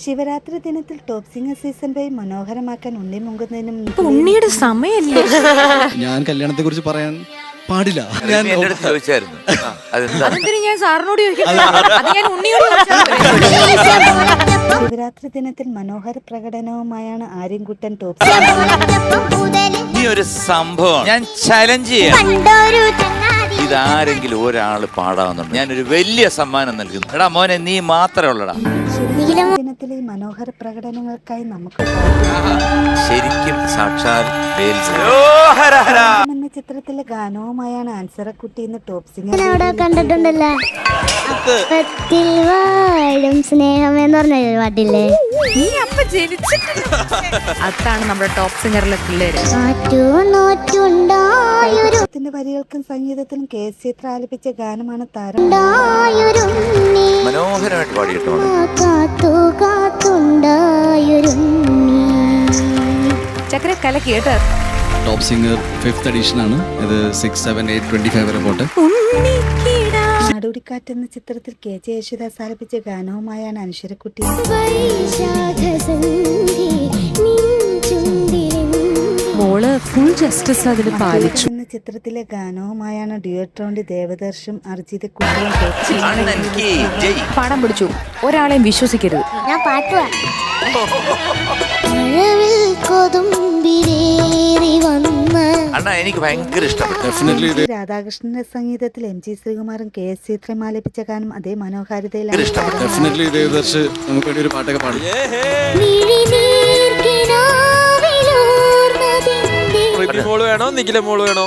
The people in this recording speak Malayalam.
ശിവരാത്രി ദിനത്തിൽ ടോപ്പ് സിംഗർ സീസൺ 5 മനോഹരമാക്കാൻ ഉണ്ണി മുങ്ങുന്നതിനും ഉണ്ണിയുടെ സമയല്ലേ. ഞാൻ കല്യാണത്തെ കുറിച്ച് പറയാൻ പാടില്ല. ഞാൻ ചോദിച്ചായിരുന്നു ഞാൻ സാറിനോട് ഞാൻ ഉണ്ണിയോട് ശിവരാത്രി ദിനത്തിൽ മനോഹര പ്രകടനവുമായാണ് ആര്യൻകുട്ടൻ ടോപ്പ് ഈ ഒരു സംഭവം ഞാൻ ചലഞ്ച് ചെയ്യാം. ഇതാരെങ്കിലും ഒരാള് പാടാവുന്നുണ്ട്, ഞാനൊരു വലിയ സമ്മാനം നൽകുന്നു. എടാ മോനെ, നീ മാത്രമേ ഉള്ളടാ. ദിനത്തിലെ ഈ മനോഹര പ്രകടനങ്ങൾക്കായി നമുക്ക് ശരിക്കും സാക്ഷാൽ എന്ന ചിത്രത്തിലെ ഗാനവുമായാണ് അൻസറക്കുട്ടി ഇന്ന് ടോപ്പ് സിംഗർ അവിടെ കണ്ടിട്ടുണ്ടല്ലേ, അപ്പത്തിൽ വാഴും സ്നേഹം എന്ന് പറഞ്ഞ പാട്ടില്ലേ, നീ അപ്പൊ ജനിച്ചിട്ടില്ല. അതാണ് നമ്മുടെ ടോപ്പ് സിംഗറിലെ പിള്ളേര്. ത്തിന്റെ വരികൾക്കും സംഗീതത്തിനും കെ എസ് ചിത്ര ആലപിച്ച ഗാനമാണ് താരം. മനോഹരമായിട്ട് പാടിയിട്ടുണ്ട്. ചക്ര കല കേട്ട് ടോപ്പ് സിംഗർ 5th എഡിഷൻ ആണ് ഇത്. 6, 7, 8, 25 വരെ പോട്ടെ. നാടോടിക്കാറ്റ് എന്ന ചിത്രത്തിൽ കെ ജെ യേശുദാസ് ആലപിച്ച ഗാനവുമായാണ് അനശ്വരക്കുട്ടി. മോള് ഫുൾ ജസ്റ്റിസ് അതിൽ പാലിച്ചു. എന്ന ചിത്രത്തിലെ ഗാനവുമായാണ് ഡ്യുവറ്റ് റൗണ്ട് ദേവദർശും അർജിത് കുട്ടിയും പാഠം പിടിച്ചു. ഒരാളെയും വിശ്വസിക്കരുത്. ഞാൻ പാട്ടുവാ. അണ്ണാ, എനിക്ക് ഭയങ്കര ഇഷ്ടപ്പെട്ടു. രാധാകൃഷ്ണന്റെ സംഗീതത്തിൽ എം ജി ശ്രീകുമാറും കെ എസ് ചിത്രയും ആലപിച്ച ഗാനം അതേ മനോഹാരിതയിലാണ്. ഡെഫിനറ്റ്ലി ദേവദർശ് നമുക്ക് വേണ്ടി ഒരു പാട്ടൊക്കെ പാടും. മോള് വേണോ, നിഖില മോള് വേണോ?